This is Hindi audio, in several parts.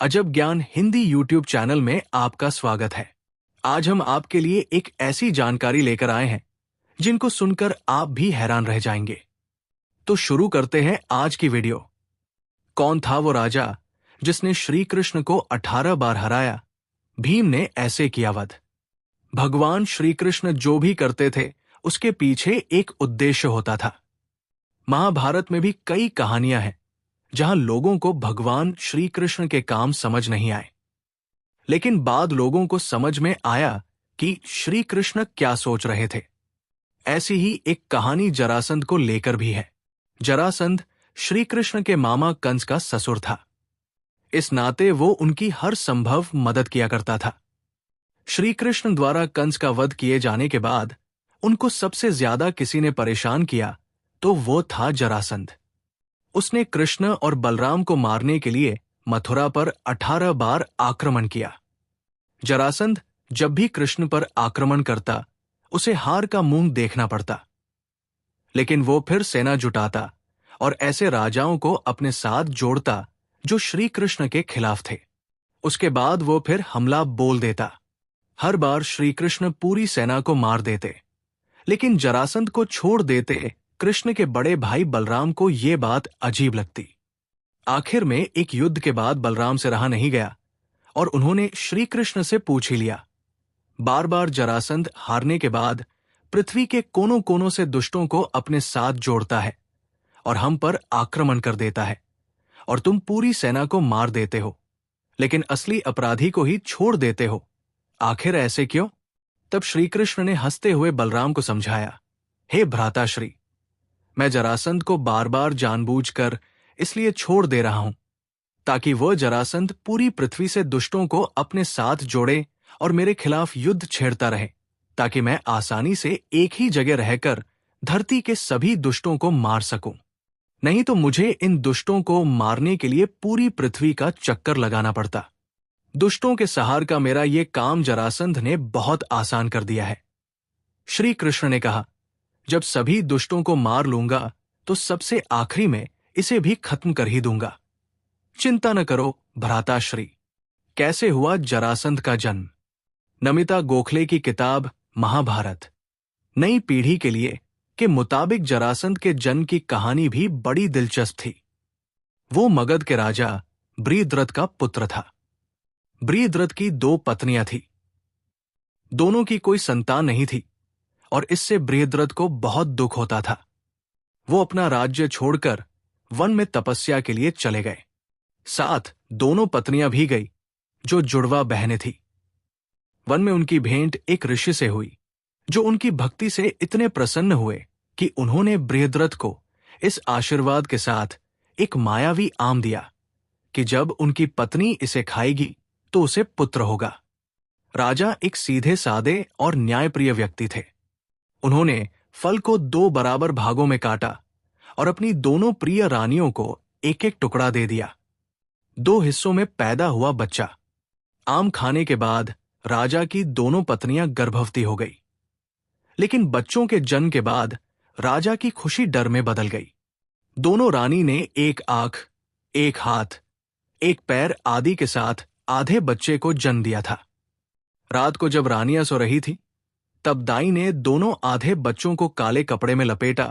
अजब ज्ञान हिंदी यूट्यूब चैनल में आपका स्वागत है। आज हम आपके लिए एक ऐसी जानकारी लेकर आए हैं जिनको सुनकर आप भी हैरान रह जाएंगे। तो शुरू करते हैं आज की वीडियो। कौन था वो राजा जिसने श्री कृष्ण को 18 बार हराया? भीम ने ऐसे किया वध। भगवान श्री कृष्ण जो भी करते थे उसके पीछे एक उद्देश्य होता था। महाभारत में भी कई कहानियां हैं जहां लोगों को भगवान श्री कृष्ण के काम समझ नहीं आए, लेकिन बाद लोगों को समझ में आया कि श्री कृष्ण क्या सोच रहे थे। ऐसी ही एक कहानी जरासंध को लेकर भी है। जरासंध श्री कृष्ण के मामा कंस का ससुर था। इस नाते वो उनकी हर संभव मदद किया करता था। श्री कृष्ण द्वारा कंस का वध किए जाने के बाद उनको सबसे ज्यादा किसी ने परेशान किया तो वो था जरासंध। उसने कृष्ण और बलराम को मारने के लिए मथुरा पर 18 बार आक्रमण किया। जरासंध जब भी कृष्ण पर आक्रमण करता उसे हार का मुंह देखना पड़ता, लेकिन वो फिर सेना जुटाता और ऐसे राजाओं को अपने साथ जोड़ता जो श्री कृष्ण के खिलाफ थे। उसके बाद वो फिर हमला बोल देता। हर बार श्री कृष्ण पूरी सेना को मार देते, लेकिन जरासंध को छोड़ देते। कृष्ण के बड़े भाई बलराम को ये बात अजीब लगती। आखिर में एक युद्ध के बाद बलराम से रहा नहीं गया और उन्होंने श्री कृष्ण से पूछ ही लिया। बार बार जरासंध हारने के बाद पृथ्वी के कोनों कोनों से दुष्टों को अपने साथ जोड़ता है और हम पर आक्रमण कर देता है, और तुम पूरी सेना को मार देते हो, लेकिन असली अपराधी को ही छोड़ देते हो। आखिर ऐसे क्यों? तब श्री कृष्ण ने हंसते हुए बलराम को समझाया, हे भ्राताश्री, मैं जरासंध को बार बार जानबूझकर इसलिए छोड़ दे रहा हूं ताकि वह जरासंध पूरी पृथ्वी से दुष्टों को अपने साथ जोड़े और मेरे खिलाफ युद्ध छेड़ता रहे, ताकि मैं आसानी से एक ही जगह रहकर धरती के सभी दुष्टों को मार सकूं। नहीं तो मुझे इन दुष्टों को मारने के लिए पूरी पृथ्वी का चक्कर लगाना पड़ता। दुष्टों के सहार का मेरा ये काम जरासंध ने बहुत आसान कर दिया है। श्री कृष्ण ने कहा, जब सभी दुष्टों को मार लूंगा तो सबसे आखिरी में इसे भी खत्म कर ही दूंगा। चिंता न करो भ्राताश्री। कैसे हुआ जरासंध का जन्म? नमिता गोखले की किताब महाभारत नई पीढ़ी के लिए के मुताबिक जरासंध के जन्म की कहानी भी बड़ी दिलचस्प थी। वो मगध के राजा बृहद्रथ का पुत्र था। बृहद्रथ की 2 पत्नियां थी। दोनों की कोई संतान नहीं थी और इससे बृहद्रथ को बहुत दुख होता था। वो अपना राज्य छोड़कर वन में तपस्या के लिए चले गए। साथ दोनों पत्नियां भी गई जो जुड़वा बहनें थी। वन में उनकी भेंट एक ऋषि से हुई जो उनकी भक्ति से इतने प्रसन्न हुए कि उन्होंने बृहद्रथ को इस आशीर्वाद के साथ एक मायावी आम दिया कि जब उनकी पत्नी इसे खाएगी तो उसे पुत्र होगा। राजा एक सीधे सादे और न्यायप्रिय व्यक्ति थे। उन्होंने फल को 2 बराबर भागों में काटा और अपनी दोनों प्रिय रानियों को एक एक टुकड़ा दे दिया। 2 हिस्सों में पैदा हुआ बच्चा। आम खाने के बाद राजा की दोनों पत्नियां गर्भवती हो गई, लेकिन बच्चों के जन्म के बाद राजा की खुशी डर में बदल गई। दोनों रानी ने एक आंख, एक हाथ, एक पैर आदि के साथ आधे बच्चे को जन्म दिया था। रात को जब रानियां सो रही थी तब दाई ने दोनों आधे बच्चों को काले कपड़े में लपेटा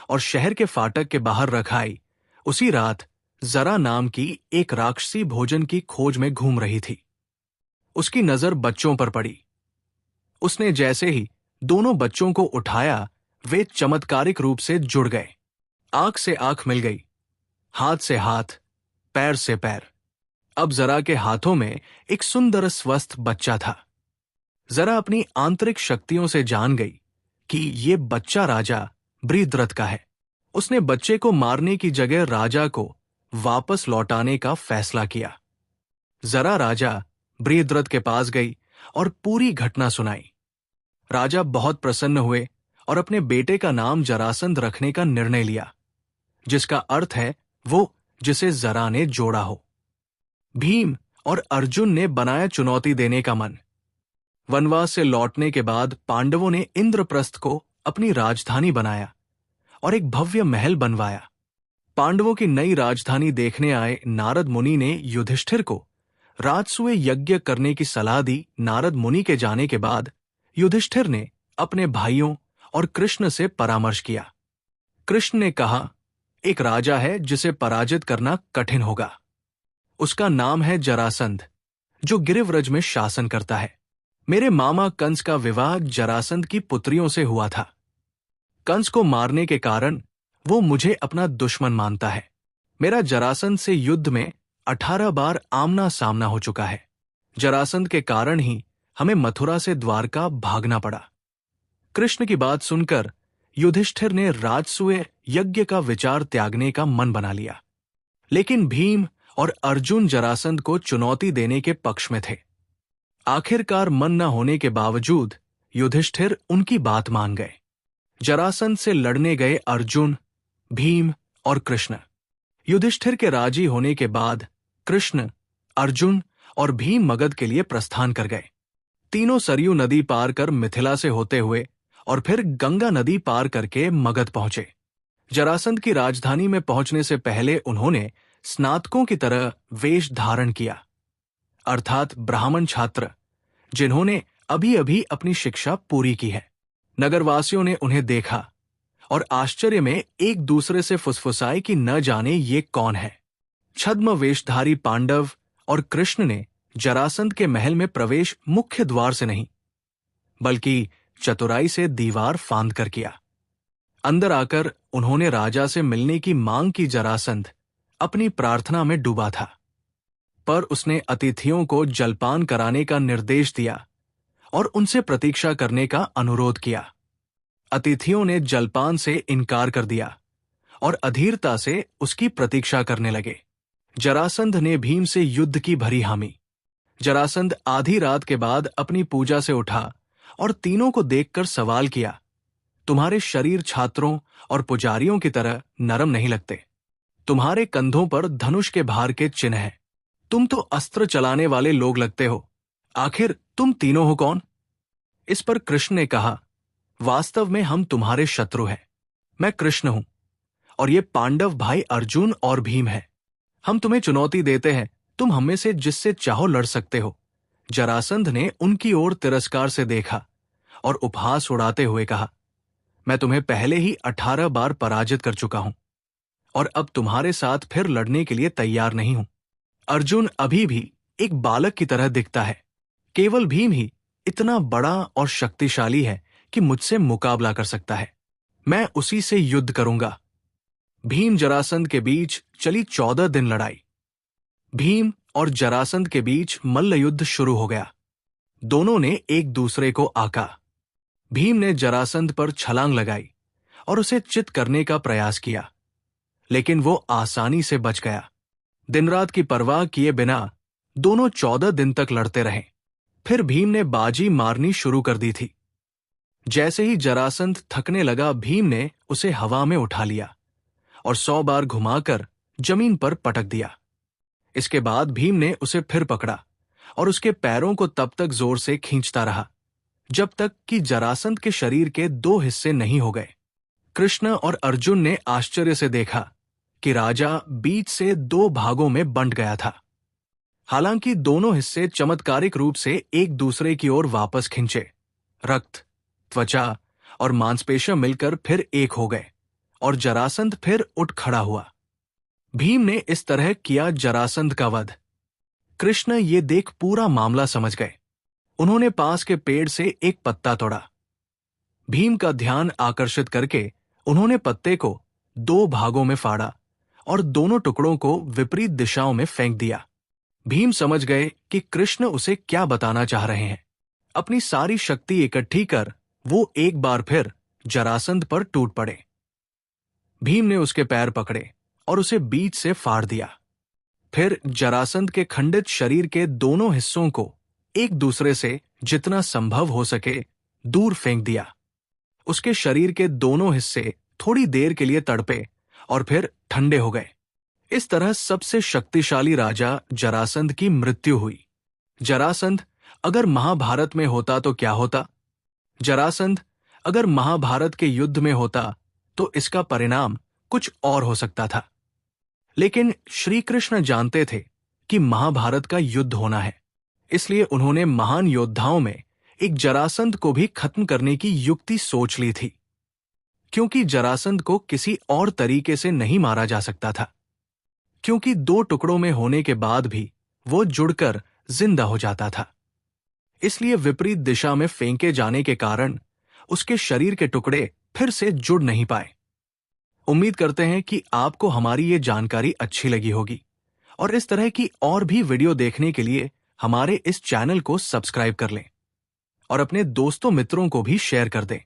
और शहर के फाटक के बाहर रखाई। उसी रात जरा नाम की एक राक्षसी भोजन की खोज में घूम रही थी। उसकी नजर बच्चों पर पड़ी। उसने जैसे ही दोनों बच्चों को उठाया, वे चमत्कारिक रूप से जुड़ गए। आंख से आंख मिल गई, हाथ से हाथ, पैर से पैर। अब जरा के हाथों में एक सुंदर स्वस्थ बच्चा था। जरा अपनी आंतरिक शक्तियों से जान गई कि ये बच्चा राजा बृहद्रथ का है। उसने बच्चे को मारने की जगह राजा को वापस लौटाने का फैसला किया। जरा राजा बृहद्रथ के पास गई और पूरी घटना सुनाई। राजा बहुत प्रसन्न हुए और अपने बेटे का नाम जरासंध रखने का निर्णय लिया, जिसका अर्थ है वो जिसे जरा ने जोड़ा हो। भीम और अर्जुन ने बनाया चुनौती देने का मन। वनवास से लौटने के बाद पांडवों ने इंद्रप्रस्थ को अपनी राजधानी बनाया और एक भव्य महल बनवाया। पांडवों की नई राजधानी देखने आए नारद मुनि ने युधिष्ठिर को राजसूय यज्ञ करने की सलाह दी। नारद मुनि के जाने के बाद युधिष्ठिर ने अपने भाइयों और कृष्ण से परामर्श किया। कृष्ण ने कहा, एक राजा है जिसे पराजित करना कठिन होगा। उसका नाम है जरासंध, जो गिरिव्रज में शासन करता है। मेरे मामा कंस का विवाह जरासंध की पुत्रियों से हुआ था। कंस को मारने के कारण वो मुझे अपना दुश्मन मानता है। मेरा जरासंध से युद्ध में 18 बार आमना सामना हो चुका है। जरासंध के कारण ही हमें मथुरा से द्वारका भागना पड़ा। कृष्ण की बात सुनकर युधिष्ठिर ने राजसूय यज्ञ का विचार त्यागने का मन बना लिया। लेकिन भीम और अर्जुन जरासंध को चुनौती देने के पक्ष में थे। आखिरकार मन न होने के बावजूद युधिष्ठिर उनकी बात मान गए। जरासंध से लड़ने गए अर्जुन, भीम और कृष्ण। युधिष्ठिर के राजी होने के बाद कृष्ण, अर्जुन और भीम मगध के लिए प्रस्थान कर गए। तीनों सरयू नदी पार कर मिथिला से होते हुए और फिर गंगा नदी पार करके मगध पहुंचे। जरासंध की राजधानी में पहुंचने से पहले उन्होंने स्नातकों की तरह वेश धारण किया, अर्थात ब्राह्मण छात्र जिन्होंने अभी अभी अपनी शिक्षा पूरी की है। नगरवासियों ने उन्हें देखा और आश्चर्य में एक दूसरे से फुसफुसाए कि न जाने ये कौन है। छद्म वेशधारी पांडव और कृष्ण ने जरासंध के महल में प्रवेश मुख्य द्वार से नहीं, बल्कि चतुराई से दीवार फांद कर किया। अंदर आकर उन्होंने राजा से मिलने की मांग की। जरासंध अपनी प्रार्थना में डूबा था, पर उसने अतिथियों को जलपान कराने का निर्देश दिया और उनसे प्रतीक्षा करने का अनुरोध किया। अतिथियों ने जलपान से इनकार कर दिया और अधीरता से उसकी प्रतीक्षा करने लगे। जरासंध ने भीम से युद्ध की भरी हामी। जरासंध आधी रात के बाद अपनी पूजा से उठा और तीनों को देखकर सवाल किया, तुम्हारे शरीर छात्रों और पुजारियों की तरह नरम नहीं लगते। तुम्हारे कंधों पर धनुष के भार के चिन्ह हैं। तुम तो अस्त्र चलाने वाले लोग लगते हो। आखिर तुम तीनों हो कौन? इस पर कृष्ण ने कहा, वास्तव में हम तुम्हारे शत्रु हैं। मैं कृष्ण हूं और ये पांडव भाई अर्जुन और भीम हैं। हम तुम्हें चुनौती देते हैं, तुम हमें से जिससे चाहो लड़ सकते हो। जरासंध ने उनकी ओर तिरस्कार से देखा और उपहास उड़ाते हुए कहा, मैं तुम्हें पहले ही 18 बार पराजित कर चुका हूं और अब तुम्हारे साथ फिर लड़ने के लिए तैयार नहीं हूं। अर्जुन अभी भी एक बालक की तरह दिखता है। केवल भीम ही इतना बड़ा और शक्तिशाली है कि मुझसे मुकाबला कर सकता है। मैं उसी से युद्ध करूंगा। भीम जरासंध के बीच चली 14 दिन लड़ाई। भीम और जरासंध के बीच मल्ल युद्ध शुरू हो गया। दोनों ने एक दूसरे को आका। भीम ने जरासंध पर छलांग लगाई और उसे चित करने का प्रयास किया, लेकिन वो आसानी से बच गया। दिन रात की परवाह किए बिना दोनों 14 दिन तक लड़ते रहे। फिर भीम ने बाजी मारनी शुरू कर दी थी। जैसे ही जरासंध थकने लगा, भीम ने उसे हवा में उठा लिया और 100 बार घुमाकर जमीन पर पटक दिया। इसके बाद भीम ने उसे फिर पकड़ा और उसके पैरों को तब तक जोर से खींचता रहा जब तक कि जरासंध के शरीर के 2 हिस्से नहीं हो गए। कृष्ण और अर्जुन ने आश्चर्य से देखा कि राजा बीच से 2 भागों में बंट गया था। हालांकि दोनों हिस्से चमत्कारिक रूप से एक दूसरे की ओर वापस खिंचे। रक्त, त्वचा और मांसपेशियां मिलकर फिर एक हो गए और जरासंध फिर उठ खड़ा हुआ। भीम ने इस तरह किया जरासंध का वध। कृष्ण ये देख पूरा मामला समझ गए। उन्होंने पास के पेड़ से एक पत्ता तोड़ा। भीम का ध्यान आकर्षित करके उन्होंने पत्ते को 2 भागों में फाड़ा और दोनों टुकड़ों को विपरीत दिशाओं में फेंक दिया। भीम समझ गए कि कृष्ण उसे क्या बताना चाह रहे हैं। अपनी सारी शक्ति इकट्ठी कर वो एक बार फिर जरासंध पर टूट पड़े। भीम ने उसके पैर पकड़े और उसे बीच से फाड़ दिया। फिर जरासंध के खंडित शरीर के दोनों हिस्सों को एक दूसरे से जितना संभव हो सके दूर फेंक दिया। उसके शरीर के दोनों हिस्से थोड़ी देर के लिए तड़पे और फिर ठंडे हो गए। इस तरह सबसे शक्तिशाली राजा जरासंध की मृत्यु हुई। जरासंध अगर महाभारत में होता तो क्या होता? जरासंध अगर महाभारत के युद्ध में होता तो इसका परिणाम कुछ और हो सकता था। लेकिन श्री कृष्ण जानते थे कि महाभारत का युद्ध होना है, इसलिए उन्होंने महान योद्धाओं में एक जरासंध को भी खत्म करने की युक्ति सोच ली थी, क्योंकि जरासंध को किसी और तरीके से नहीं मारा जा सकता था, क्योंकि 2 टुकड़ों में होने के बाद भी वो जुड़कर जिंदा हो जाता था। इसलिए विपरीत दिशा में फेंके जाने के कारण उसके शरीर के टुकड़े फिर से जुड़ नहीं पाए। उम्मीद करते हैं कि आपको हमारी ये जानकारी अच्छी लगी होगी, और इस तरह की और भी वीडियो देखने के लिए हमारे इस चैनल को सब्सक्राइब कर लें और अपने दोस्तों मित्रों को भी शेयर कर दें।